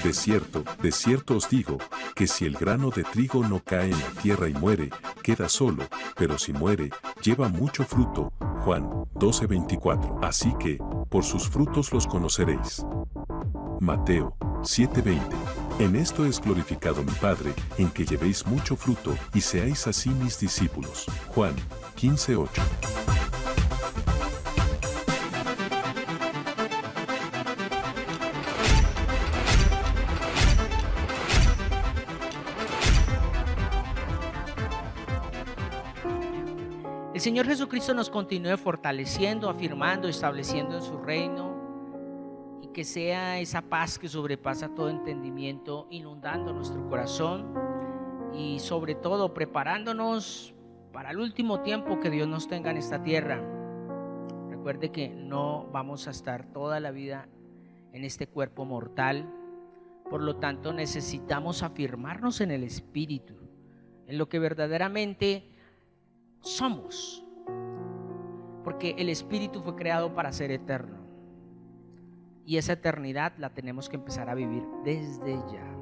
de cierto os digo, que si el grano de trigo no cae en la tierra y muere, queda solo, pero si muere, lleva mucho fruto. Juan 12:24. Así que, por sus frutos los conoceréis. Mateo 7:20. En esto es glorificado mi Padre, en que llevéis mucho fruto y seáis así mis discípulos. Juan 15:8. El Señor Jesucristo nos continúe fortaleciendo, afirmando, estableciendo en su reino, y que sea esa paz que sobrepasa todo entendimiento inundando nuestro corazón y sobre todo preparándonos para el último tiempo que Dios nos tenga en esta tierra. Recuerde que no vamos a estar toda la vida en este cuerpo mortal, por lo tanto necesitamos afirmarnos en el Espíritu, en lo que verdaderamente somos, porque el Espíritu fue creado para ser eterno y esa eternidad la tenemos que empezar a vivir desde ya.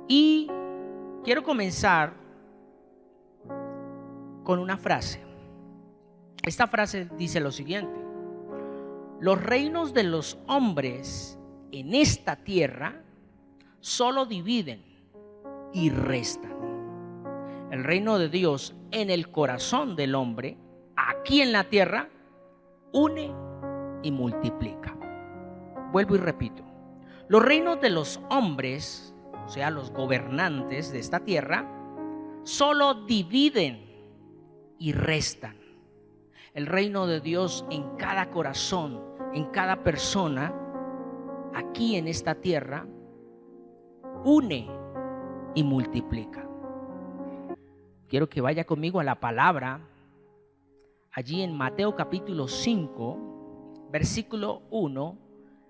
Y quiero comenzar con una frase. Esta frase dice lo siguiente: los reinos de los hombres en esta tierra solo dividen y restan. El reino de Dios en el corazón del hombre, aquí en la tierra, une y multiplica. Vuelvo y repito: los reinos de los hombres, o sea, los gobernantes de esta tierra, solo dividen y restan. El reino de Dios en cada corazón, en cada persona, aquí en esta tierra, une y multiplica. Quiero que vaya conmigo a la palabra, allí en Mateo capítulo 5, versículo 1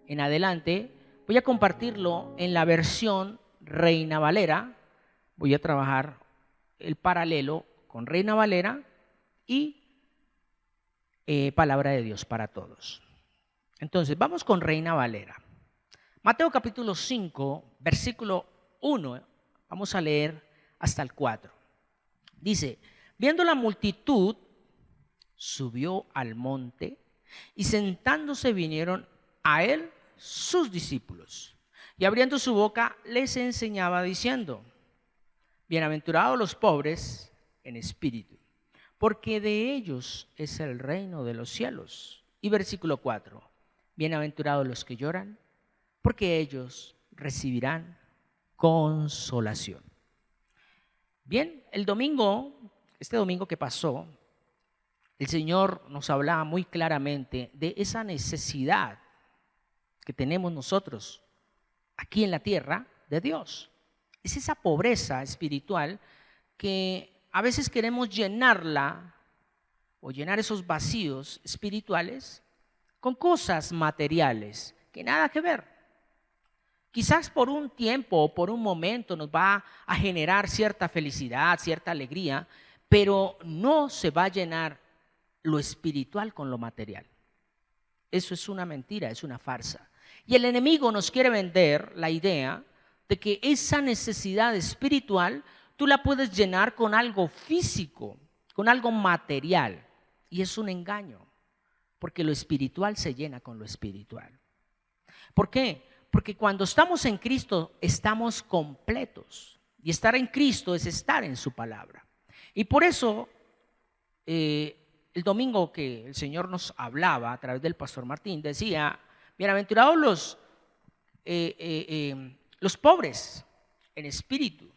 en adelante. Voy a compartirlo en la versión Reina Valera. Voy a trabajar el paralelo con Reina Valera y Palabra de Dios para todos. Entonces, vamos con Reina Valera. Mateo capítulo 5, versículo 1. Vamos a leer hasta el 4. Dice: viendo la multitud, subió al monte y sentándose vinieron a él sus discípulos. Y abriendo su boca les enseñaba diciendo: bienaventurados los pobres en espíritu, porque de ellos es el reino de los cielos. Y versículo 4: bienaventurados los que lloran, porque ellos recibirán consolación. Bien, este domingo que pasó, el Señor nos hablaba muy claramente de esa necesidad que tenemos nosotros aquí en la tierra de Dios. Es esa pobreza espiritual que a veces queremos llenarla o llenar esos vacíos espirituales con cosas materiales que nada que ver. Quizás por un tiempo o por un momento nos va a generar cierta felicidad, cierta alegría, pero no se va a llenar lo espiritual con lo material. Eso es una mentira, es una farsa. Y el enemigo nos quiere vender la idea de que esa necesidad espiritual tú la puedes llenar con algo físico, con algo material. Y es un engaño, porque lo espiritual se llena con lo espiritual. ¿Por qué? Porque cuando estamos en Cristo estamos completos. Y estar en Cristo es estar en su palabra. Y por eso el domingo que el Señor nos hablaba a través del pastor Martín, decía: bienaventurados los pobres en espíritu,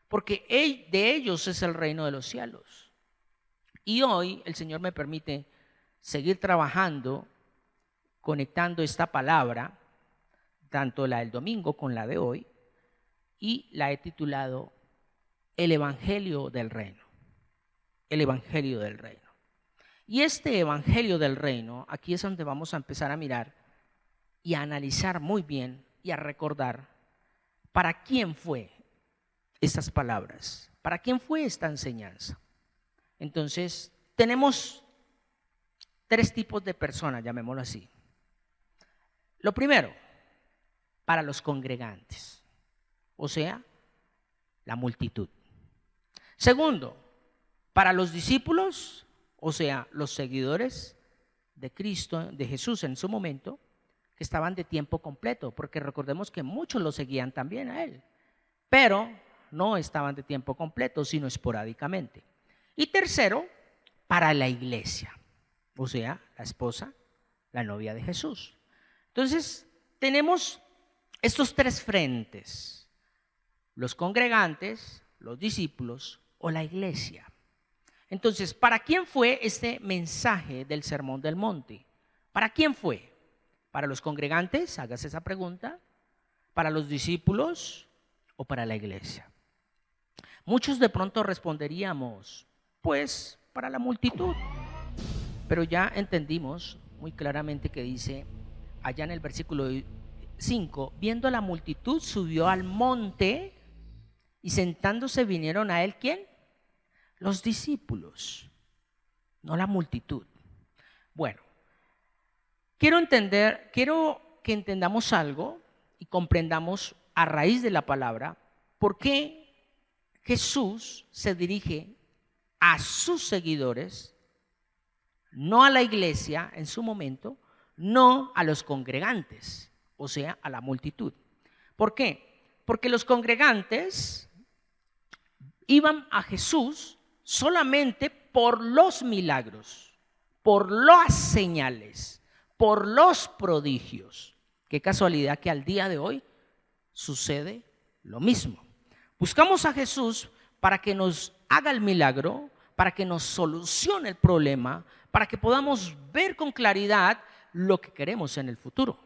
porque de ellos es el reino de los cielos. Y hoy el Señor me permite seguir trabajando, conectando esta palabra, tanto la del domingo con la de hoy, y la he titulado El Evangelio del Reino. El Evangelio del Reino. Y este Evangelio del Reino, aquí es donde vamos a empezar a mirar y a analizar muy bien y a recordar para quién fue estas palabras, para quién fue esta enseñanza. Entonces, tenemos tres tipos de personas, llamémoslo así. Lo primero, para los congregantes, o sea, la multitud. Segundo, para los discípulos, o sea, los seguidores de Cristo, de Jesús en su momento, que estaban de tiempo completo, porque recordemos que muchos lo seguían también a él, pero no estaban de tiempo completo, sino esporádicamente. Y tercero, para la iglesia, o sea, la esposa, la novia de Jesús. Entonces, tenemos estos tres frentes: los congregantes, los discípulos o la iglesia. Entonces, ¿para quién fue este mensaje del Sermón del Monte? ¿Para quién fue? ¿Para los congregantes? Hágase esa pregunta. ¿Para los discípulos o para la iglesia? Muchos de pronto responderíamos, pues, para la multitud. Pero ya entendimos muy claramente que dice allá en el versículo 5, viendo a la multitud subió al monte y sentándose vinieron a él, ¿quién? Los discípulos, no la multitud. Bueno, quiero que entendamos algo y comprendamos a raíz de la palabra por qué Jesús se dirige a sus seguidores, no a la iglesia en su momento, no a los congregantes, o sea, a la multitud. ¿Por qué? Porque los congregantes iban a Jesús solamente por los milagros, por las señales, por los prodigios. Qué casualidad que al día de hoy sucede lo mismo. Buscamos a Jesús para que nos haga el milagro, para que nos solucione el problema, para que podamos ver con claridad lo que queremos en el futuro.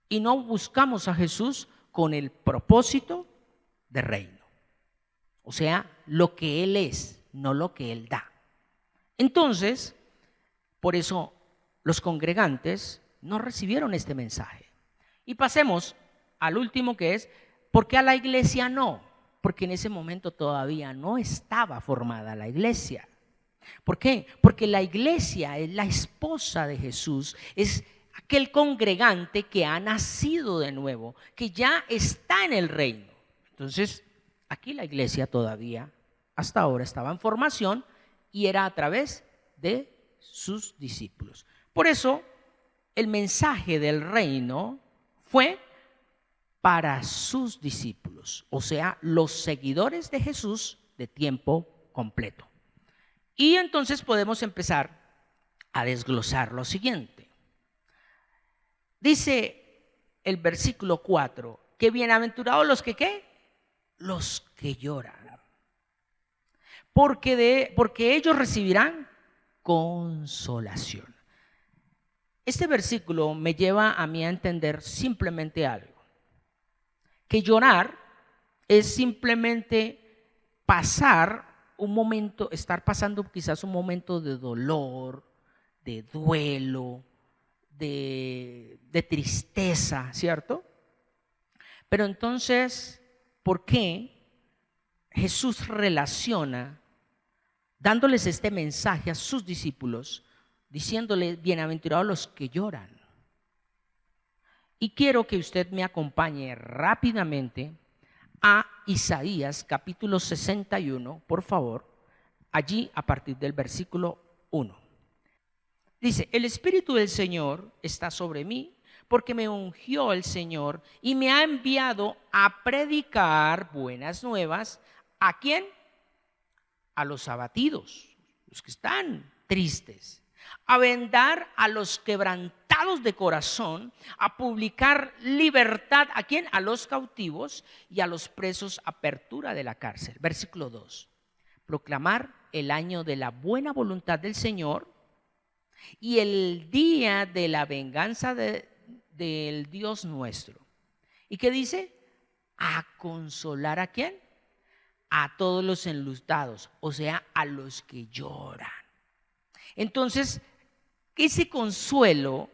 Y no buscamos a Jesús con el propósito de reino. O sea, lo que Él es, no lo que Él da. Entonces, por eso los congregantes no recibieron este mensaje. Y pasemos al último, que es, ¿por qué a la iglesia no? Porque en ese momento todavía no estaba formada la iglesia. ¿Por qué? Porque la iglesia es la esposa de Jesús, es aquel congregante que ha nacido de nuevo, que ya está en el reino. Entonces, aquí la iglesia todavía, hasta ahora, estaba en formación y era a través de sus discípulos. Por eso, el mensaje del reino fue para sus discípulos, o sea, los seguidores de Jesús de tiempo completo. Y entonces podemos empezar a desglosar lo siguiente. Dice el versículo 4, que bienaventurados los que ¿qué? Los que lloran, porque ellos recibirán consolación. Este versículo me lleva a mí a entender simplemente algo, que llorar es simplemente pasar un momento, estar pasando quizás un momento de dolor, de duelo, de tristeza, ¿cierto? Pero entonces, ¿por qué Jesús relaciona, dándoles este mensaje a sus discípulos, diciéndoles, bienaventurados los que lloran? Y quiero que usted me acompañe rápidamente a Isaías capítulo 61, por favor, allí a partir del versículo 1. Dice, el Espíritu del Señor está sobre mí, porque me ungió el Señor y me ha enviado a predicar buenas nuevas. ¿A quién? A los abatidos, los que están tristes. A vendar a los quebrantados de corazón, a publicar libertad, ¿a quién? A los cautivos, y a los presos apertura de la cárcel. Versículo 2, proclamar el año de la buena voluntad del Señor y el día de la venganza del Dios nuestro. ¿Y qué dice? A consolar, ¿a quién? A todos los enlutados, o sea, a los que lloran. Entonces, ese consuelo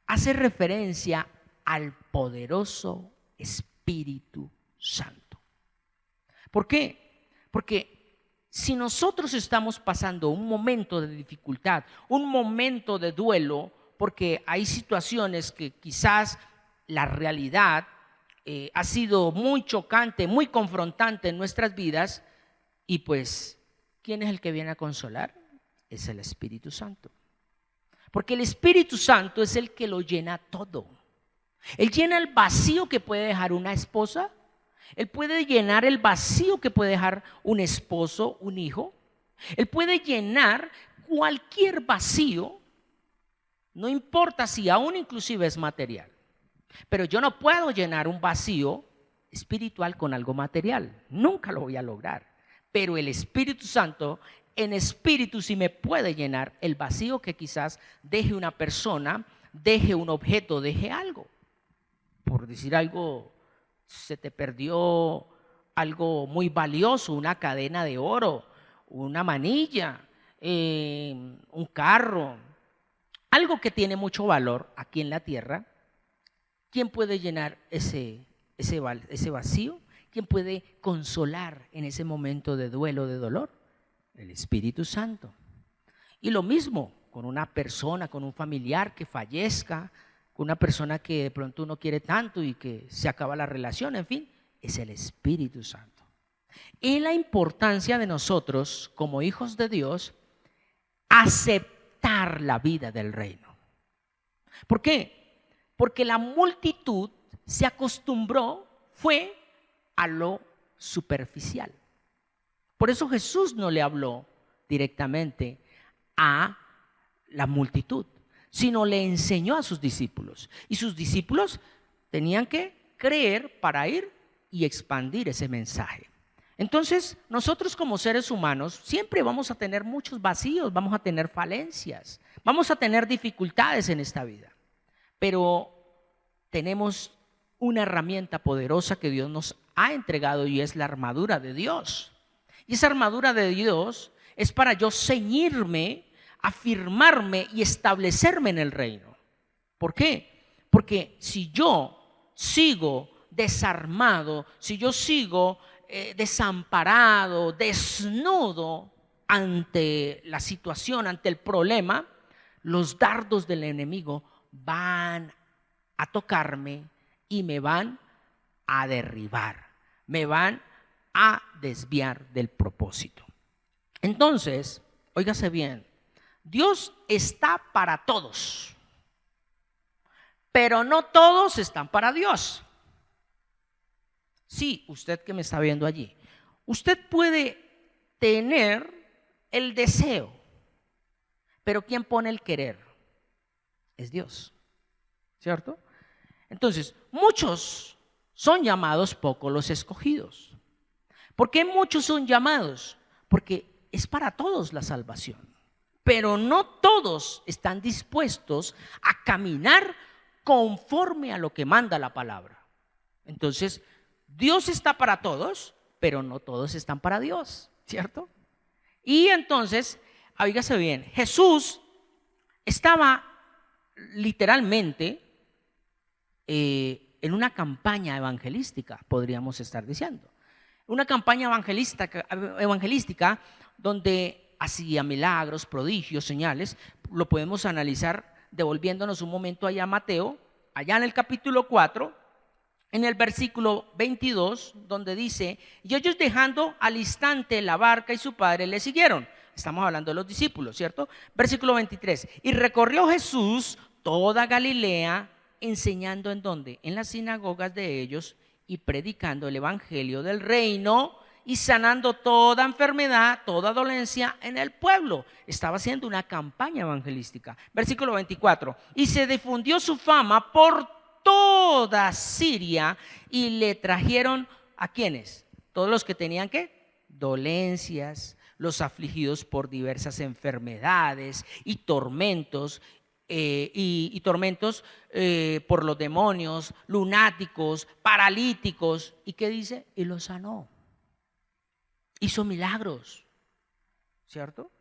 hace referencia al poderoso Espíritu Santo. ¿Por qué? Porque si nosotros estamos pasando un momento de dificultad, un momento de duelo, porque hay situaciones que quizás la realidad ha sido muy chocante, muy confrontante en nuestras vidas, y pues, ¿quién es el que viene a consolar? Es el Espíritu Santo. Porque el Espíritu Santo es el que lo llena todo. Él llena el vacío que puede dejar una esposa. Él puede llenar el vacío que puede dejar un esposo, un hijo. Él puede llenar cualquier vacío, no importa si aún inclusive es material. Pero yo no puedo llenar un vacío espiritual con algo material. Nunca lo voy a lograr. Pero el Espíritu Santo en espíritu sí me puede llenar el vacío que quizás deje una persona, deje un objeto, deje algo. Por decir algo, se te perdió algo muy valioso, una cadena de oro, una manilla, un carro, algo que tiene mucho valor aquí en la tierra. ¿Quién puede llenar ese vacío? ¿Quién puede consolar en ese momento de duelo, de dolor? El Espíritu Santo. Y lo mismo con una persona, con un familiar que fallezca, con una persona que de pronto uno quiere tanto y que se acaba la relación, en fin, es el Espíritu Santo. Y la importancia de nosotros, como hijos de Dios, aceptar la vida del reino. ¿Por qué? Porque la multitud se acostumbró, fue a lo superficial. Por eso Jesús no le habló directamente a la multitud, sino le enseñó a sus discípulos. Y sus discípulos tenían que creer para ir y expandir ese mensaje. Entonces, nosotros como seres humanos siempre vamos a tener muchos vacíos, vamos a tener falencias, vamos a tener dificultades en esta vida. Pero tenemos una herramienta poderosa que Dios nos ha entregado y es la armadura de Dios. Y esa armadura de Dios es para yo ceñirme, afirmarme y establecerme en el reino. ¿Por qué? Porque si yo sigo desarmado, si yo sigo desamparado, desnudo ante la situación, ante el problema, los dardos del enemigo van a tocarme y me van a derribar, me van a desviar del propósito. Entonces, óigase bien, Dios está para todos, pero no todos están para Dios. Sí, usted que me está viendo allí, usted puede tener el deseo, pero ¿quién pone el querer? Es Dios, ¿cierto? Entonces, muchos son llamados, pocos los escogidos. ¿Por qué muchos son llamados? Porque es para todos la salvación, pero no todos están dispuestos a caminar conforme a lo que manda la palabra. Entonces, Dios está para todos, pero no todos están para Dios, ¿cierto? Y entonces, oígase bien, Jesús estaba literalmente en una campaña evangelística, podríamos estar diciendo. Una campaña evangelística donde hacía milagros, prodigios, señales. Lo podemos analizar devolviéndonos un momento allá a Mateo, allá en el capítulo 4, en el versículo 22, donde dice: y ellos dejando al instante la barca y su padre le siguieron. Estamos hablando de los discípulos, ¿cierto? Versículo 23, y recorrió Jesús toda Galilea, enseñando ¿en dónde? En las sinagogas de ellos y predicando el evangelio del reino y sanando toda enfermedad, toda dolencia en el pueblo. Estaba haciendo una campaña evangelística. Versículo 24, y se difundió su fama por toda Siria y le trajeron ¿a quiénes? Todos los que tenían ¿qué? Dolencias, los afligidos por diversas enfermedades y tormentos, por los demonios, lunáticos, paralíticos. ¿Y qué dice? Y los sanó. Hizo milagros, ¿cierto?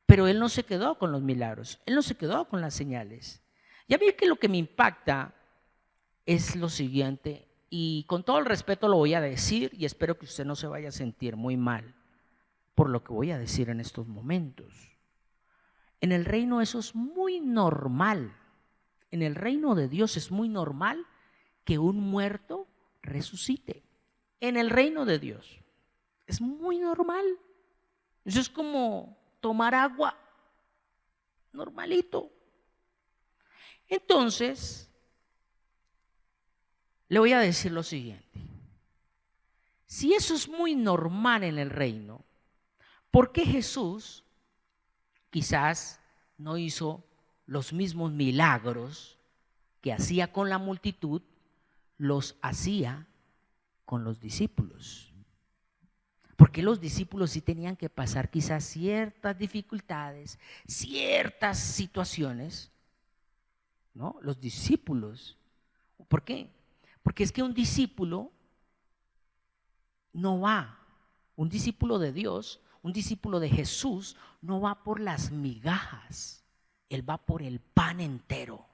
Pero él no se quedó con los milagros, él no se quedó con las señales. Y a mí que lo que me impacta es lo siguiente, y con todo el respeto lo voy a decir, y espero que usted no se vaya a sentir muy mal por lo que voy a decir en estos momentos. En el reino eso es muy normal. En el reino de Dios es muy normal que un muerto resucite. En el reino de Dios es muy normal. Eso es como tomar agua, normalito. Entonces, le voy a decir lo siguiente. Si eso es muy normal en el reino, ¿por qué Jesús quizás no hizo los mismos milagros que hacía con la multitud, los hacía con los discípulos? Porque los discípulos sí tenían que pasar quizás ciertas dificultades, ciertas situaciones, ¿no? Los discípulos. ¿Por qué? Porque es que un discípulo no va, un discípulo de Dios, un discípulo de Jesús no va por las migajas, él va por el pan entero.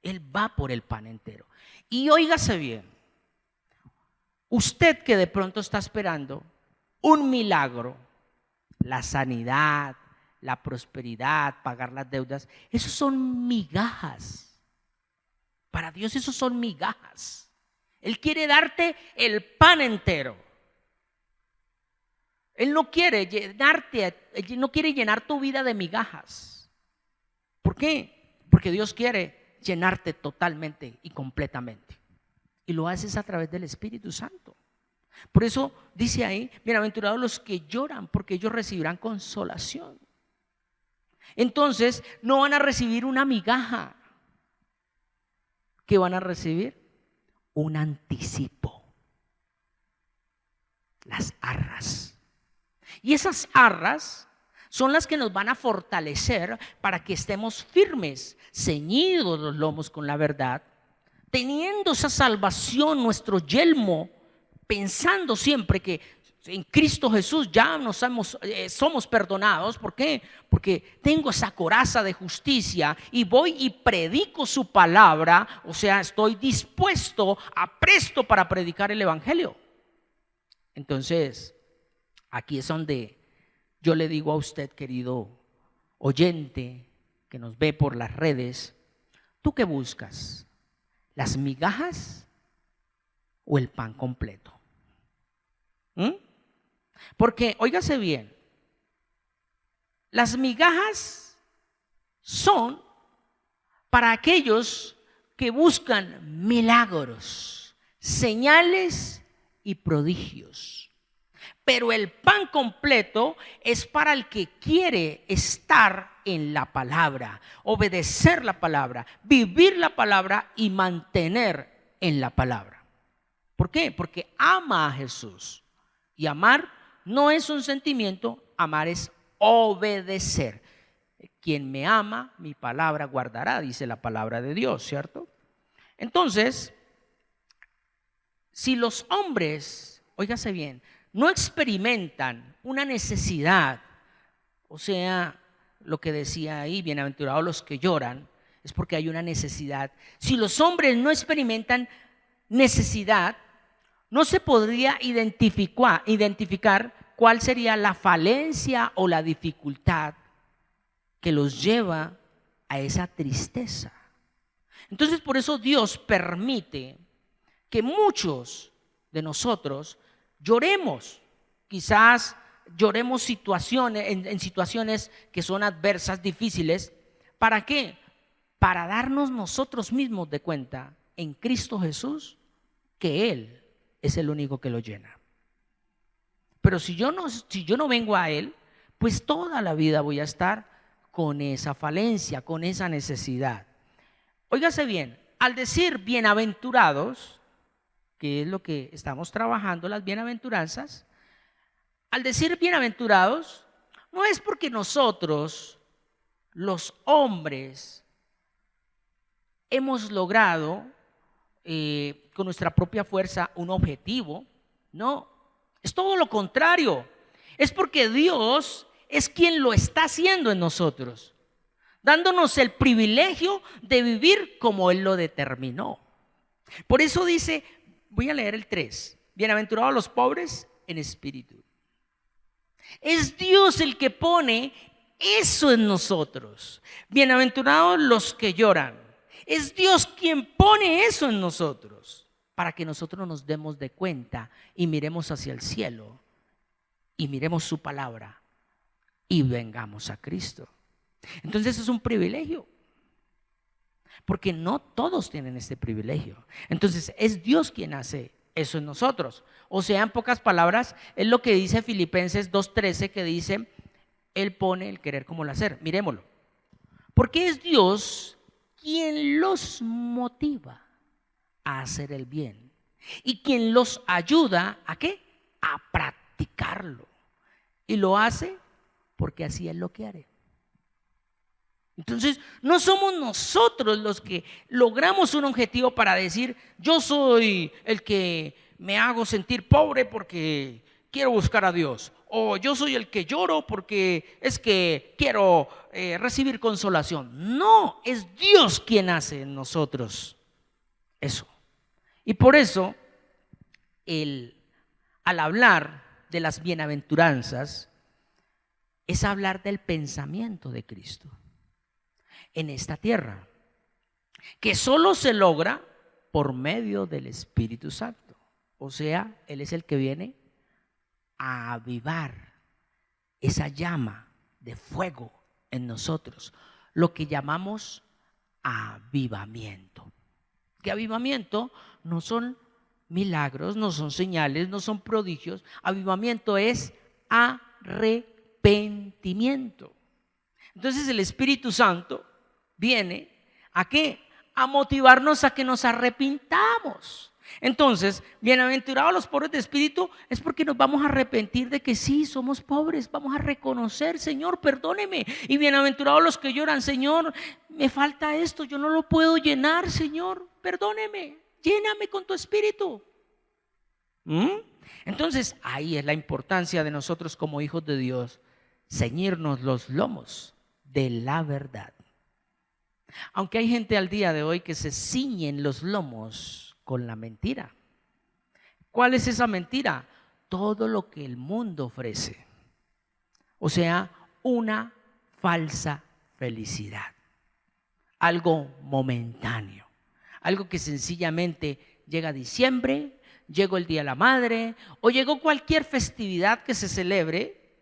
Él va por el pan entero. Y óigase bien, usted que de pronto está esperando un milagro, la sanidad, la prosperidad, pagar las deudas, esos son migajas. Para Dios esos son migajas. Él quiere darte el pan entero. Él no quiere llenar tu vida de migajas. ¿Por qué? Porque Dios quiere llenarte totalmente y completamente. Y lo haces a través del Espíritu Santo. Por eso dice ahí, bienaventurados los que lloran, porque ellos recibirán consolación. Entonces no van a recibir una migaja. ¿Qué van a recibir? Un anticipo. Las arras. Y esas arras son las que nos van a fortalecer para que estemos firmes, ceñidos los lomos con la verdad, teniendo esa salvación, nuestro yelmo, pensando siempre que en Cristo Jesús ya somos perdonados. ¿Por qué? Porque tengo esa coraza de justicia y voy y predico su palabra, o sea, estoy dispuesto, presto para predicar el evangelio. Entonces, aquí es donde yo le digo a usted, querido oyente, que nos ve por las redes, ¿tú qué buscas? ¿Las migajas o el pan completo? Porque, óigase bien, las migajas son para aquellos que buscan milagros, señales y prodigios. Pero el pan completo es para el que quiere estar en la palabra, obedecer la palabra, vivir la palabra y mantener en la palabra. ¿Por qué? Porque ama a Jesús. Y amar no es un sentimiento, amar es obedecer. Quien me ama, mi palabra guardará, dice la palabra de Dios, ¿cierto? Entonces, si los hombres, óigase bien, no experimentan una necesidad, o sea, lo que decía ahí, bienaventurados los que lloran, es porque hay una necesidad. Si los hombres no experimentan necesidad, no se podría identificar cuál sería la falencia o la dificultad que los lleva a esa tristeza. Entonces, por eso Dios permite que muchos de nosotros lloremos. Quizás lloremos en situaciones que son adversas, difíciles. ¿Para qué? Para darnos nosotros mismos de cuenta en Cristo Jesús que Él es el único que lo llena. Pero si yo no vengo a Él, pues toda la vida voy a estar con esa falencia, con esa necesidad. Óigase bien, al decir bienaventurados, que es lo que estamos trabajando, las bienaventuranzas, al decir bienaventurados, no es porque nosotros, los hombres, hemos logrado con nuestra propia fuerza un objetivo. No, es todo lo contrario. Es porque Dios es quien lo está haciendo en nosotros, dándonos el privilegio de vivir como Él lo determinó. Por eso dice, voy a leer el 3, bienaventurados los pobres en espíritu. Es Dios el que pone eso en nosotros. Bienaventurados los que lloran. Es Dios quien pone eso en nosotros para que nosotros nos demos de cuenta y miremos hacia el cielo y miremos su palabra y vengamos a Cristo. Entonces es un privilegio, porque no todos tienen este privilegio. Entonces es Dios quien hace eso en nosotros. O sea, en pocas palabras, es lo que dice Filipenses 2:13, que dice: Él pone el querer como el hacer. Miremoslo. Porque es Dios quien los motiva a hacer el bien y quien los ayuda ¿a qué? A practicarlo. Y lo hace porque así Él lo quiere. Entonces, no somos nosotros los que logramos un objetivo para decir: yo soy el que me hago sentir pobre porque quiero buscar a Dios, o yo soy el que lloro porque es que quiero recibir consolación. No, es Dios quien hace en nosotros eso. Y por eso, al hablar de las bienaventuranzas, es hablar del pensamiento de Cristo en esta tierra, que solo se logra por medio del Espíritu Santo. O sea, Él es el que viene a avivar esa llama de fuego en nosotros, lo que llamamos avivamiento. Que avivamiento no son milagros, no son señales, no son prodigios. Avivamiento es arrepentimiento. Entonces el Espíritu Santo viene ¿a qué? A motivarnos a que nos arrepintamos. Entonces, bienaventurados los pobres de espíritu, es porque nos vamos a arrepentir de que sí, somos pobres. Vamos a reconocer: Señor, perdóneme. Y bienaventurados los que lloran: Señor, me falta esto, yo no lo puedo llenar, Señor, perdóneme, lléname con tu espíritu. Entonces, ahí es la importancia de nosotros como hijos de Dios, ceñirnos los lomos de la verdad. Aunque hay gente al día de hoy que se ciñen los lomos con la mentira. ¿Cuál es esa mentira? Todo lo que el mundo ofrece. O sea, una falsa felicidad. Algo momentáneo. Algo que sencillamente llega diciembre, llegó el Día de la Madre o llegó cualquier festividad que se celebre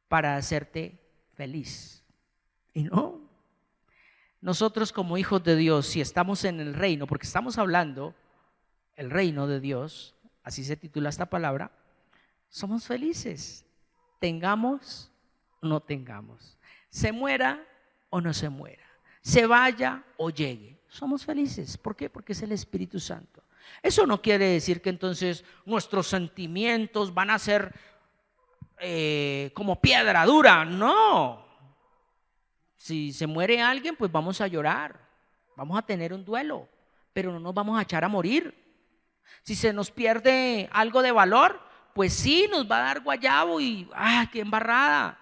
para hacerte feliz. Y no. Nosotros como hijos de Dios, si estamos en el reino, porque estamos hablando el reino de Dios, así se titula esta palabra, somos felices, tengamos o no tengamos, se muera o no se muera, se vaya o llegue, somos felices. ¿Por qué? Porque es el Espíritu Santo. Eso no quiere decir que entonces nuestros sentimientos van a ser como piedra dura, no. Si se muere alguien, pues vamos a llorar, vamos a tener un duelo, pero no nos vamos a echar a morir. Si se nos pierde algo de valor, pues sí, nos va a dar guayabo y qué embarrada,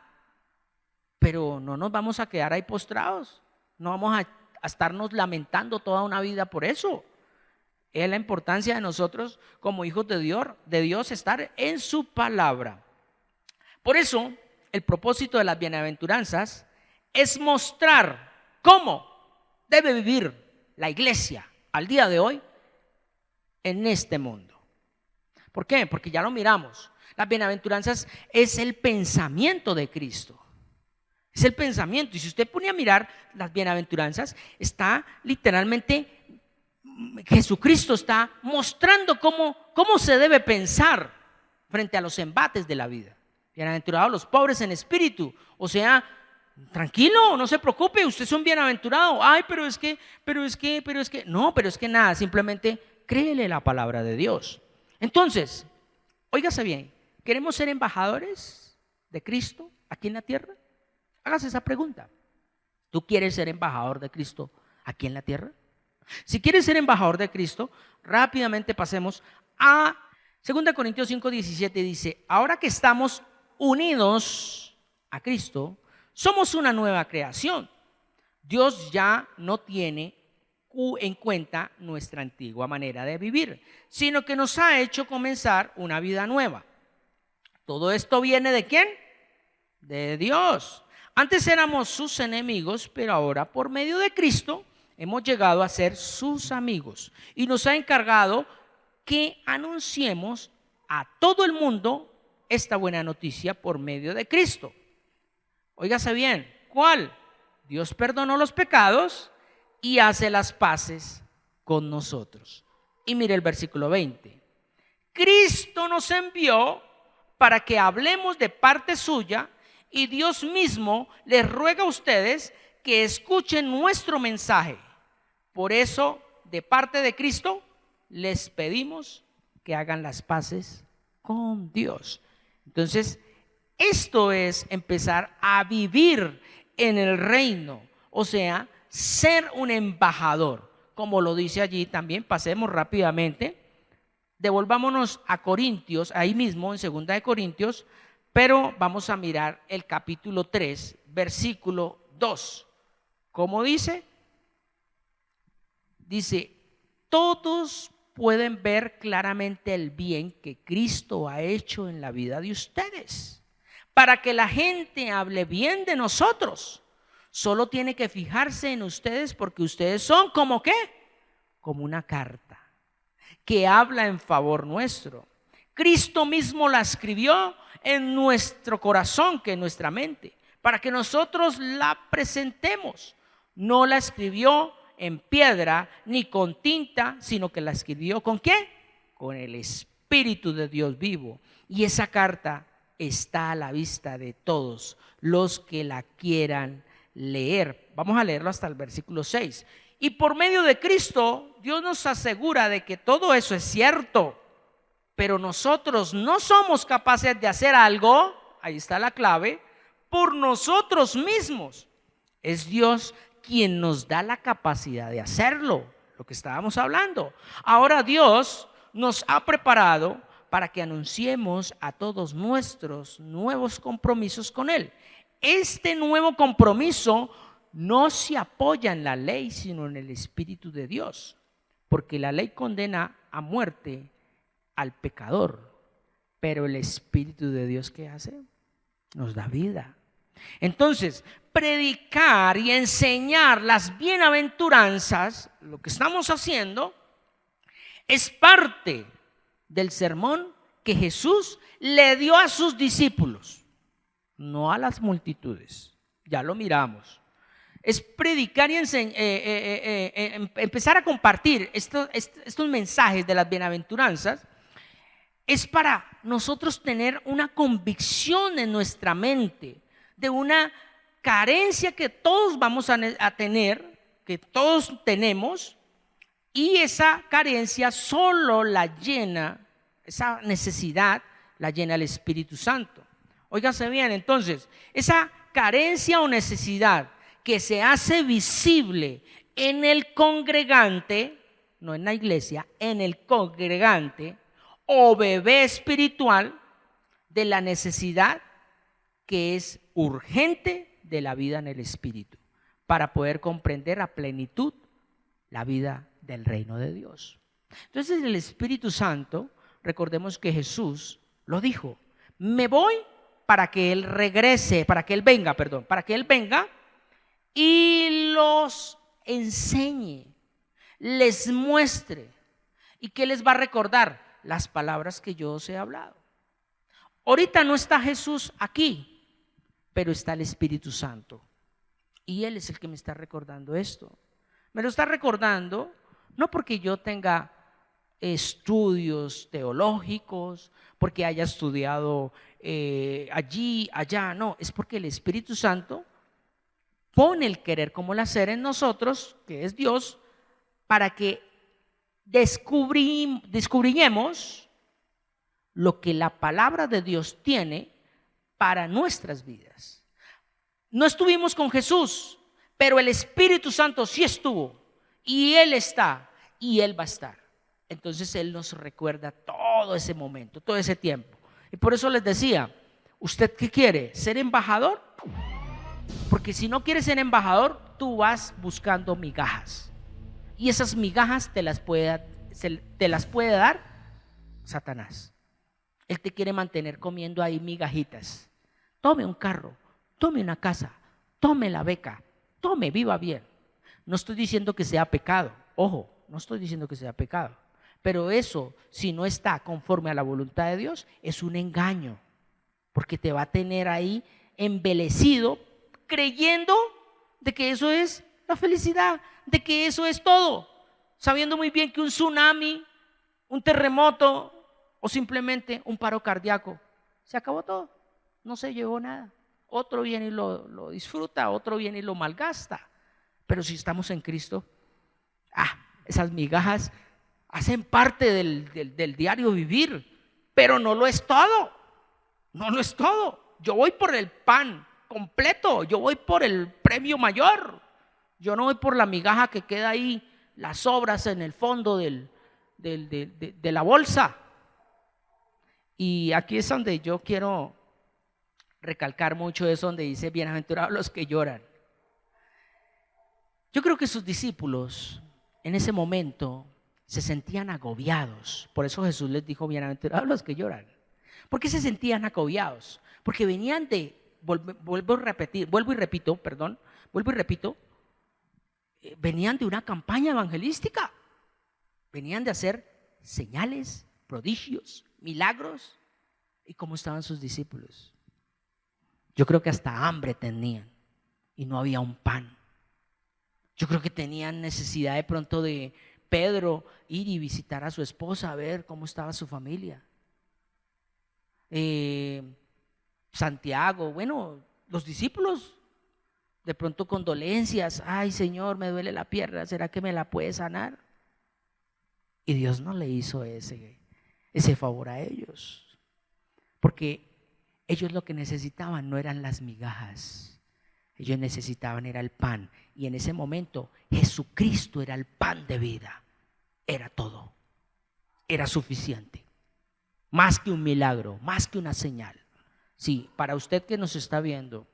pero no nos vamos a quedar ahí postrados, no vamos a estarnos lamentando toda una vida por eso. Es la importancia de nosotros como hijos de Dios estar en su palabra. Por eso, el propósito de las bienaventuranzas es mostrar cómo debe vivir la iglesia al día de hoy en este mundo. ¿Por qué? Porque ya lo miramos. Las bienaventuranzas es el pensamiento de Cristo. Es el pensamiento. Y si usted pone a mirar las bienaventuranzas, está literalmente, Jesucristo está mostrando cómo se debe pensar frente a los embates de la vida. Bienaventurados los pobres en espíritu. O sea, tranquilo, no se preocupe, usted es un bienaventurado. Pero es que. No, pero es que nada, simplemente créele la palabra de Dios. Entonces, óigase bien, ¿queremos ser embajadores de Cristo aquí en la tierra? Hágase esa pregunta. ¿Tú quieres ser embajador de Cristo aquí en la tierra? Si quieres ser embajador de Cristo, rápidamente pasemos a 2 Corintios 5:17. Dice: ahora que estamos unidos a Cristo, somos una nueva creación. Dios ya no tiene en cuenta nuestra antigua manera de vivir, sino que nos ha hecho comenzar una vida nueva. Todo esto viene ¿de quién? De Dios. Antes éramos sus enemigos, pero ahora por medio de Cristo hemos llegado a ser sus amigos. Y nos ha encargado que anunciemos a todo el mundo esta buena noticia por medio de Cristo. Óigase bien, ¿cuál? Dios perdonó los pecados y hace las paces con nosotros. Y mire el versículo 20. Cristo nos envió para que hablemos de parte suya, y Dios mismo les ruega a ustedes que escuchen nuestro mensaje. Por eso, de parte de Cristo, les pedimos que hagan las paces con Dios. Entonces, esto es empezar a vivir en el reino, o sea, ser un embajador, como lo dice allí también. Pasemos rápidamente, devolvámonos a Corintios, ahí mismo en 2 de Corintios, pero vamos a mirar el capítulo 3, versículo 2. ¿Cómo dice? Dice, todos pueden ver claramente el bien que Cristo ha hecho en la vida de ustedes, para que la gente hable bien de nosotros. Solo tiene que fijarse en ustedes, porque ustedes son como ¿qué? Como una carta que habla en favor nuestro. Cristo mismo la escribió en nuestro corazón, que en nuestra mente, para que nosotros la presentemos. No la escribió en piedra ni con tinta, sino que la escribió ¿con qué? Con el Espíritu de Dios vivo. Y esa carta está a la vista de todos los que la quieran leer. Vamos a leerlo hasta el versículo 6. Y por medio de Cristo, Dios nos asegura de que todo eso es cierto, pero nosotros no somos capaces de hacer algo, ahí está la clave, por nosotros mismos. Es Dios quien nos da la capacidad de hacerlo, lo que estábamos hablando. Ahora Dios nos ha preparado para que anunciemos a todos nuestros nuevos compromisos con Él. Este nuevo compromiso no se apoya en la ley, sino en el Espíritu de Dios, porque la ley condena a muerte al pecador, pero el Espíritu de Dios, ¿qué hace? Nos da vida. Entonces, predicar y enseñar las bienaventuranzas, lo que estamos haciendo, es parte del sermón que Jesús le dio a sus discípulos, no a las multitudes. Ya lo miramos. Es predicar y empezar a compartir estos mensajes de las bienaventuranzas. Es para nosotros tener una convicción en nuestra mente de una carencia que todos vamos a tener, que todos tenemos, y esa carencia solo la llena, esa necesidad la llena el Espíritu Santo. Óigase bien, entonces, esa carencia o necesidad que se hace visible en el congregante, no en la iglesia, en el congregante o bebé espiritual de la necesidad que es urgente de la vida en el Espíritu, para poder comprender a plenitud la vida del reino de Dios. Entonces el Espíritu Santo, recordemos que Jesús lo dijo, me voy para que Él regrese, para que Él venga y los enseñe, les muestre. ¿Y qué les va a recordar? Las palabras que yo os he hablado. Ahorita no está Jesús aquí, pero está el Espíritu Santo, y Él es el que me está recordando esto. Me lo está recordando no porque yo tenga estudios teológicos, porque haya estudiado allí, allá, no, es porque el Espíritu Santo pone el querer como el hacer en nosotros, que es Dios, para que descubriñemos lo que la palabra de Dios tiene para nuestras vidas. No estuvimos con Jesús, pero el Espíritu Santo sí estuvo, y Él está, y Él va a estar. Entonces Él nos recuerda todo ese momento, todo ese tiempo. Y por eso les decía, ¿usted qué quiere? ¿Ser embajador? Porque si no quieres ser embajador, tú vas buscando migajas, y esas migajas te las puede dar Satanás. Él te quiere mantener comiendo ahí migajitas. Tome un carro, tome una casa, tome la beca, tome, viva bien. No estoy diciendo que sea pecado, ojo, no estoy diciendo que sea pecado, pero eso, si no está conforme a la voluntad de Dios, es un engaño, porque te va a tener ahí embelecido, creyendo de que eso es la felicidad, de que eso es todo, sabiendo muy bien que un tsunami, un terremoto o simplemente un paro cardíaco, se acabó todo, no se llevó nada. Otro viene y lo disfruta, otro viene y lo malgasta. Pero si estamos en Cristo, esas migajas hacen parte del diario vivir, pero no lo es todo, no lo es todo. Yo voy por el pan completo, yo voy por el premio mayor, yo no voy por la migaja que queda ahí, las sobras en el fondo de la bolsa. Y aquí es donde yo quiero recalcar mucho eso, donde dice bienaventurados los que lloran. Yo creo que sus discípulos en ese momento se sentían agobiados. Por eso Jesús les dijo bienaventurados los que lloran. ¿Por qué se sentían agobiados? Porque venían vuelvo y repito, venían de una campaña evangelística, venían de hacer señales, prodigios, milagros. ¿Y cómo estaban sus discípulos? Yo creo que hasta hambre tenían y no había un pan. Yo creo que tenían necesidad de pronto de Pedro ir y visitar a su esposa, a ver cómo estaba su familia. Santiago, bueno, los discípulos de pronto con dolencias, ay Señor, me duele la pierna, ¿será que me la puede sanar? Y Dios no le hizo ese favor a ellos, porque ellos lo que necesitaban no eran las migajas, ellos necesitaban era el pan, y en ese momento Jesucristo era el pan de vida, era todo, era suficiente, más que un milagro, más que una señal. Sí, para usted que nos está viendo,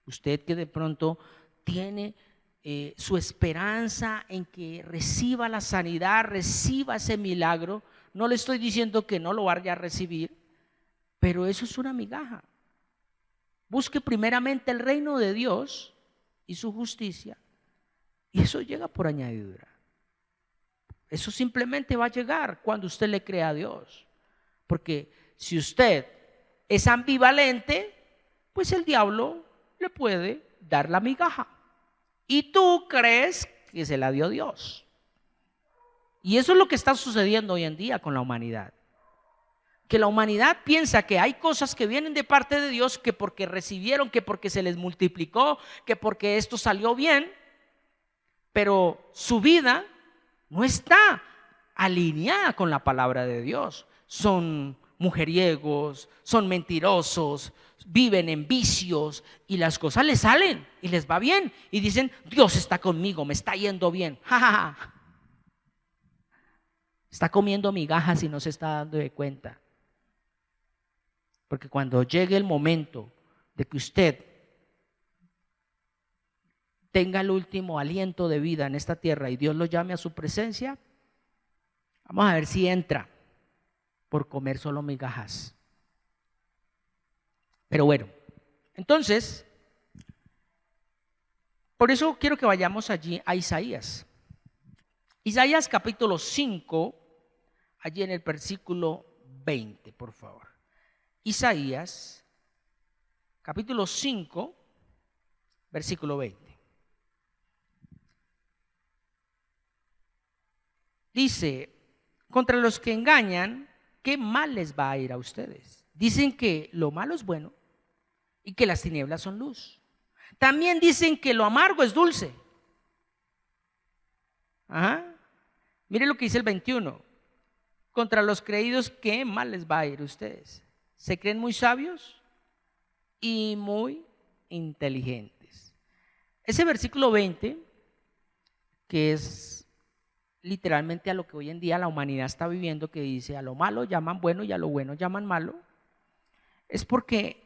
usted que de pronto tiene su esperanza en que reciba la sanidad, reciba ese milagro, no le estoy diciendo que no lo vaya a recibir, pero eso es una migaja. Busque primeramente el reino de Dios y su justicia, y eso llega por añadidura. Eso simplemente va a llegar cuando usted le crea a Dios, porque si usted es ambivalente, pues el diablo le puede dar la migaja y tú crees que se la dio Dios. Y eso es lo que está sucediendo hoy en día con la humanidad, que la humanidad piensa que hay cosas que vienen de parte de Dios, que porque recibieron, que porque se les multiplicó, que porque esto salió bien, pero su vida no está alineada con la palabra de Dios. Son mujeriegos, son mentirosos, viven en vicios y las cosas les salen y les va bien y dicen Dios está conmigo, me está yendo bien. Está comiendo migajas y no se está dando de cuenta, porque cuando llegue el momento de que usted tenga el último aliento de vida en esta tierra y Dios lo llame a su presencia, vamos a ver si entra por comer solo migajas. Pero bueno, entonces, por eso quiero que vayamos allí a Isaías. Isaías capítulo 5, allí en el versículo 20, por favor. Isaías capítulo 5, versículo 20. Dice, contra los que engañan, ¿qué mal les va a ir a ustedes? Dicen que lo malo es bueno y que las tinieblas son luz. También dicen que lo amargo es dulce. Mire lo que dice el 21. Contra los creídos, ¿qué mal les va a ir a ustedes? Se creen muy sabios y muy inteligentes. Ese versículo 20, que es literalmente a lo que hoy en día la humanidad está viviendo, que dice a lo malo llaman bueno y a lo bueno llaman malo, es porque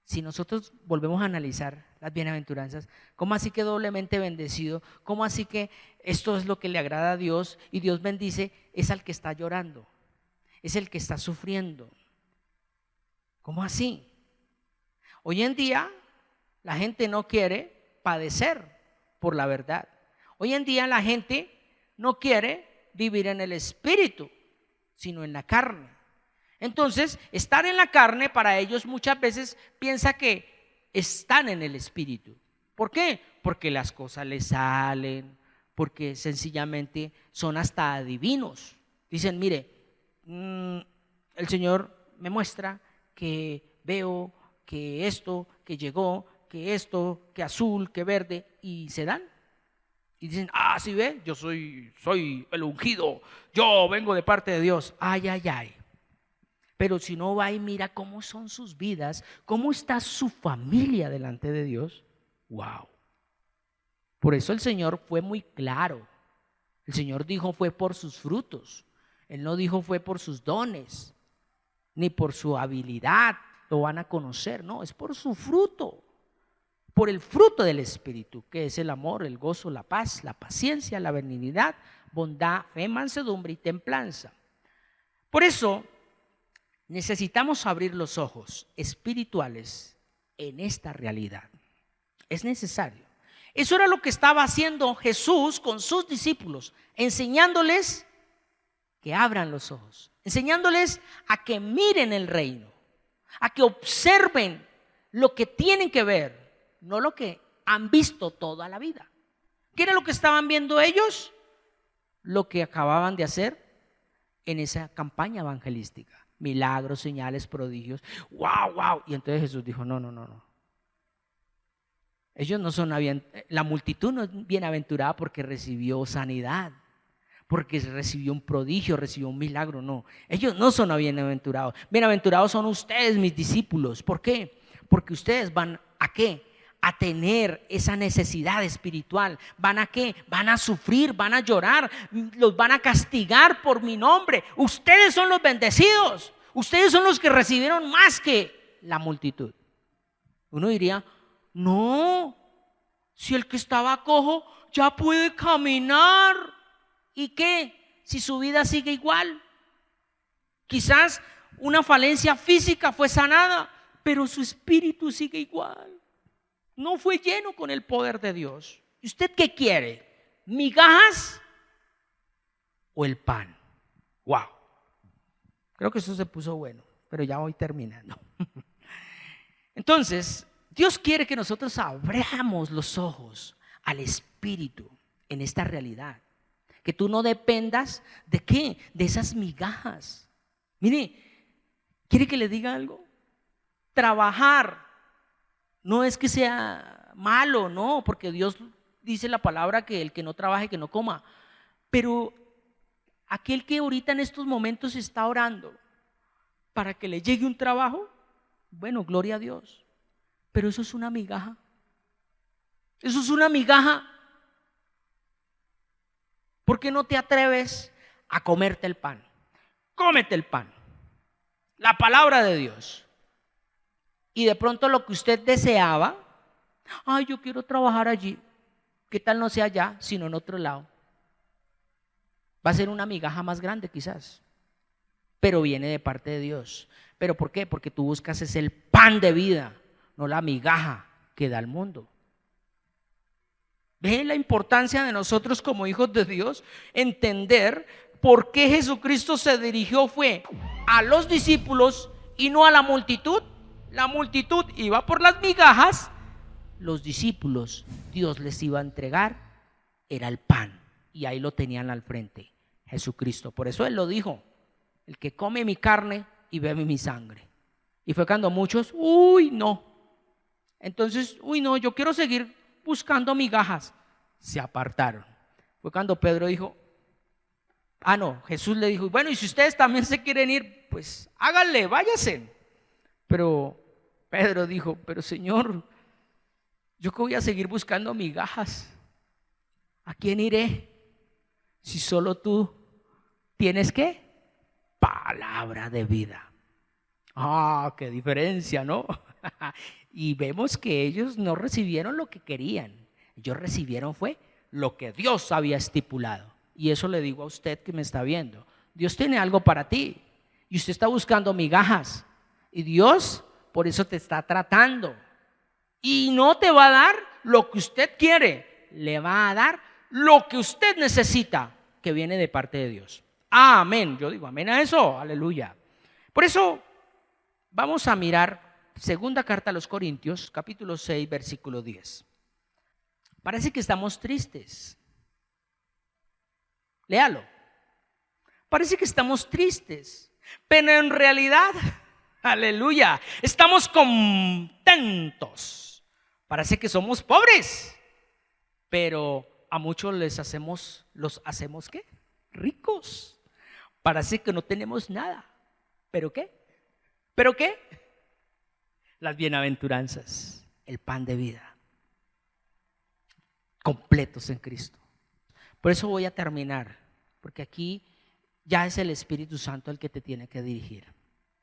si nosotros volvemos a analizar las bienaventuranzas, ¿cómo así que doblemente bendecido? ¿Cómo así que esto es lo que le agrada a Dios y Dios bendice? Es al que está llorando, es el que está sufriendo. ¿Cómo así? Hoy en día La gente no quiere padecer por la verdad. Hoy en día la gente no quiere vivir en el espíritu, sino en la carne. Entonces, estar en la carne para ellos muchas veces piensa que están en el espíritu. ¿Por qué? Porque las cosas les salen, porque sencillamente son hasta adivinos. Dicen, mire, el Señor me muestra que veo que esto, que llegó, que esto, que azul, que verde, y se dan. Y dicen, ¿sí ve? Yo soy el ungido, yo vengo de parte de Dios. Ay, ay, ay. Pero si no va y mira cómo son sus vidas, cómo está su familia delante de Dios, wow. Por eso el Señor fue muy claro. El Señor dijo fue por sus frutos. Él no dijo fue por sus dones, ni por su habilidad lo van a conocer. No, es por su fruto, por el fruto del Espíritu, que es el amor, el gozo, la paz, la paciencia, la benignidad, bondad, fe, mansedumbre y templanza. Por eso necesitamos abrir los ojos espirituales en esta realidad. Es necesario. Eso era lo que estaba haciendo Jesús con sus discípulos, enseñándoles que abran los ojos, enseñándoles a que miren el reino, a que observen lo que tienen que ver, no lo que han visto toda la vida. ¿Qué era lo que estaban viendo ellos? Lo que acababan de hacer en esa campaña evangelística. Milagros, señales, prodigios. ¡Wow, wow! Y entonces Jesús dijo, no. Ellos no son la multitud no es bienaventurada porque recibió sanidad, porque recibió un prodigio, recibió un milagro, no. Ellos no son bienaventurados. Bienaventurados son ustedes, mis discípulos. ¿Por qué? Porque ustedes van ¿a qué? A tener esa necesidad espiritual. ¿Van a qué? Van a sufrir, van a llorar, los van a castigar por mi nombre. Ustedes son los bendecidos. Ustedes son los que recibieron más que la multitud. Uno diría, no, si el que estaba cojo ya puede caminar. ¿Y qué? Si su vida sigue igual. Quizás una falencia física fue sanada, pero su espíritu sigue igual. No fue lleno con el poder de Dios. ¿Y usted qué quiere? ¿Migajas o el pan? Wow. Creo que eso se puso bueno, pero ya voy terminando. Entonces, Dios quiere que nosotros abramos los ojos al espíritu en esta realidad. Que tú no dependas de qué, de esas migajas. Mire, ¿quiere que le diga algo? Trabajar no es que sea malo, no, porque Dios dice la palabra que el que no trabaje, que no coma. Pero aquel que ahorita en estos momentos está orando para que le llegue un trabajo, bueno, gloria a Dios. Pero eso es una migaja. Eso es una migaja. ¿Por qué no te atreves a comerte el pan? Cómete el pan, la palabra de Dios. Y de pronto lo que usted deseaba, ay, yo quiero trabajar allí. ¿Qué tal no sea allá, sino en otro lado? Va a ser una migaja más grande quizás, pero viene de parte de Dios. ¿Pero por qué? Porque tú buscas es el pan de vida, no la migaja que da el mundo. ¿Ve la importancia de nosotros como hijos de Dios? Entender por qué Jesucristo se dirigió fue a los discípulos y no a la multitud. La multitud iba por las migajas, los discípulos, Dios les iba a entregar, era el pan, y ahí lo tenían al frente, Jesucristo. Por eso Él lo dijo, el que come mi carne y bebe mi sangre. Y fue cuando muchos, no. Entonces, no, yo quiero seguir buscando migajas. Se apartaron. Fue cuando Pedro dijo, Jesús le dijo, bueno, y si ustedes también se quieren ir, pues háganle, váyanse. Pero Pedro dijo, pero Señor, yo que voy a seguir buscando migajas. ¿A quién iré? Si solo tú tienes ¿qué? Palabra de vida. Qué diferencia, ¿no? Y vemos que ellos no recibieron lo que querían. Ellos recibieron fue lo que Dios había estipulado. Y eso le digo a usted que me está viendo. Dios tiene algo para ti. Y usted está buscando migajas. Y Dios por eso te está tratando. Y no te va a dar lo que usted quiere, le va a dar lo que usted necesita, que viene de parte de Dios. Amén. Yo digo amén a eso, aleluya. Por eso vamos a mirar segunda carta a los Corintios, capítulo 6, versículo 10. Parece que estamos tristes. Léalo. Parece que estamos tristes, pero en realidad, aleluya, estamos contentos. Parece que somos pobres, pero a muchos los hacemos ¿qué? Ricos. Parece que no tenemos nada, ¿pero qué? ¿Pero qué? Las bienaventuranzas, el pan de vida, completos en Cristo. Por eso voy a terminar, porque aquí ya es el Espíritu Santo el que te tiene que dirigir.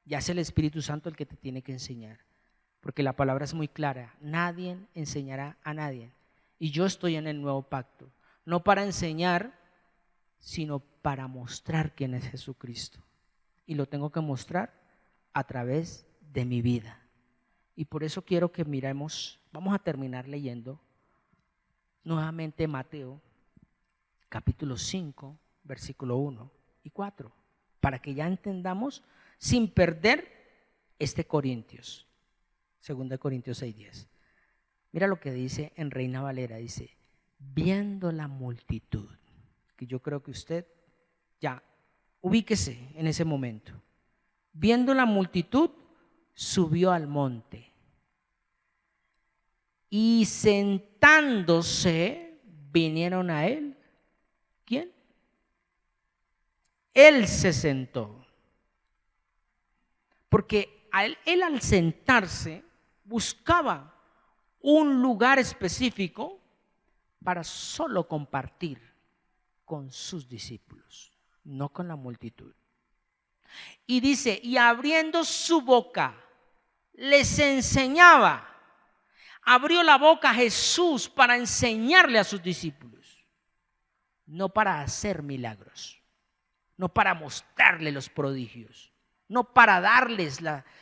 Ya es el Espíritu Santo el que te tiene que enseñar. Porque la palabra es muy clara. Nadie enseñará a nadie. Y yo estoy en el nuevo pacto. No para enseñar, sino para mostrar quién es Jesucristo. Y lo tengo que mostrar a través de mi vida. Y por eso quiero que miremos, vamos a terminar leyendo nuevamente Mateo, capítulo 5, versículo 1 y 4, para que ya entendamos sin perder este Corintios, 2 Corintios 6, 10. Mira lo que dice en Reina Valera, dice, viendo la multitud, que yo creo que usted ya ubíquese en ese momento. Viendo la multitud, subió al monte y sentándose vinieron a él. ¿Quién? Él se sentó. Porque él al sentarse buscaba un lugar específico para solo compartir con sus discípulos, no con la multitud. Y dice, y abriendo su boca, les enseñaba. Abrió la boca Jesús para enseñarle a sus discípulos, no para hacer milagros, no para mostrarle los prodigios, no para darles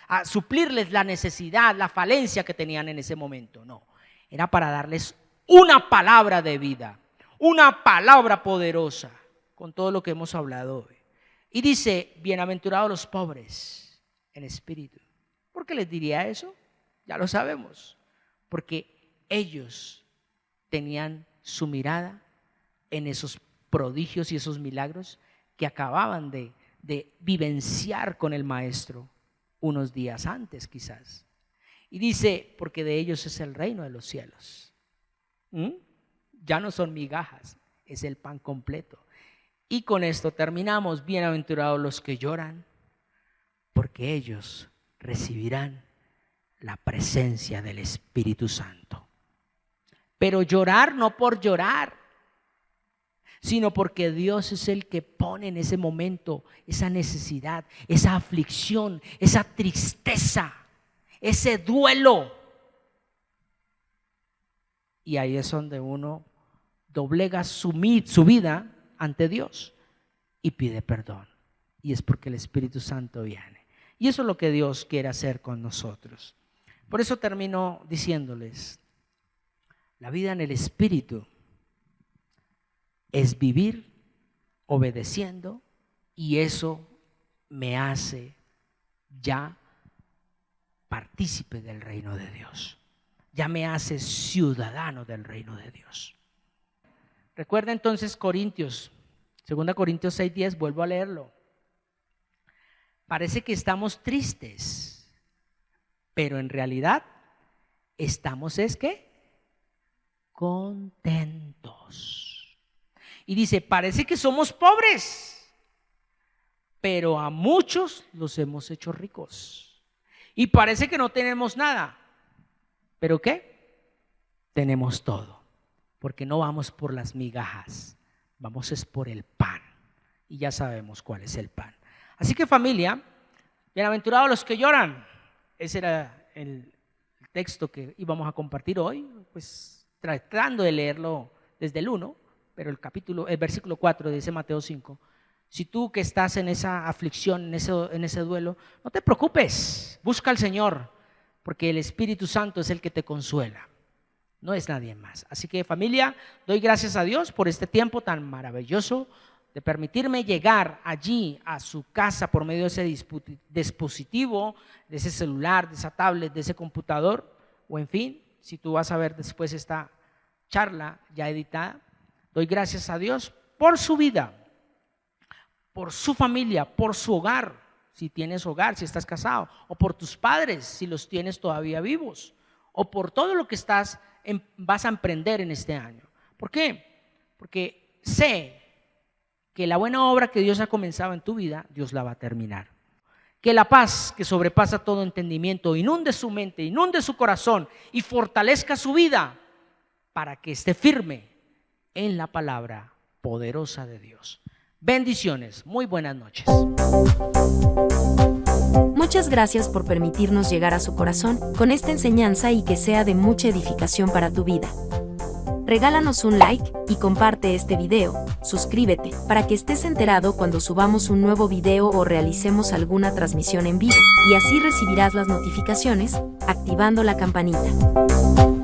a suplirles la necesidad, la falencia que tenían en ese momento, no, era para darles una palabra de vida, una palabra poderosa, con todo lo que hemos hablado hoy. Y dice, bienaventurados los pobres en espíritu. ¿Por qué les diría eso? Ya lo sabemos, porque ellos tenían su mirada en esos prodigios y esos milagros que acababan de vivenciar con el Maestro unos días antes quizás. Y dice, porque de ellos es el reino de los cielos. Ya no son migajas, es el pan completo. Y con esto terminamos. Bienaventurados los que lloran, porque ellos recibirán la presencia del Espíritu Santo. Pero llorar no por llorar, sino porque Dios es el que pone en ese momento esa necesidad, esa aflicción, esa tristeza, ese duelo. Y ahí es donde uno doblega su vida ante Dios y pide perdón. Y es porque el Espíritu Santo viene. Y eso es lo que Dios quiere hacer con nosotros. Por eso termino diciéndoles, la vida en el Espíritu es vivir obedeciendo, y eso me hace ya partícipe del reino de Dios. Ya me hace ciudadano del reino de Dios. Recuerda entonces Corintios, 2 Corintios 6:10, vuelvo a leerlo. Parece que estamos tristes, pero en realidad estamos contentos. Y dice, parece que somos pobres, pero a muchos los hemos hecho ricos. Y parece que no tenemos nada, pero tenemos todo. Porque no vamos por las migajas, vamos es por el pan. Y ya sabemos cuál es el pan. Así que familia, bienaventurados los que lloran. Ese era el texto que íbamos a compartir hoy, pues tratando de leerlo desde el 1, pero el versículo 4 dice Mateo 5. Si tú que estás en esa aflicción, en ese duelo, no te preocupes, busca al Señor, porque el Espíritu Santo es el que te consuela, no es nadie más. Así que, familia, doy gracias a Dios por este tiempo tan maravilloso de permitirme llegar allí a su casa por medio de ese dispositivo, de ese celular, de esa tablet, de ese computador, o en fin, si tú vas a ver después esta charla ya editada. Doy gracias a Dios por su vida, por su familia, por su hogar, si tienes hogar, si estás casado, o por tus padres, si los tienes todavía vivos, o por todo lo que vas a emprender en este año. ¿Por qué? Porque sé que la buena obra que Dios ha comenzado en tu vida, Dios la va a terminar. Que la paz que sobrepasa todo entendimiento inunde su mente, inunde su corazón y fortalezca su vida para que esté firme en la palabra poderosa de Dios. Bendiciones, muy buenas noches. Muchas gracias por permitirnos llegar a su corazón con esta enseñanza y que sea de mucha edificación para tu vida. Regálanos un like y comparte este video, suscríbete para que estés enterado cuando subamos un nuevo video o realicemos alguna transmisión en vivo, y así recibirás las notificaciones, activando la campanita.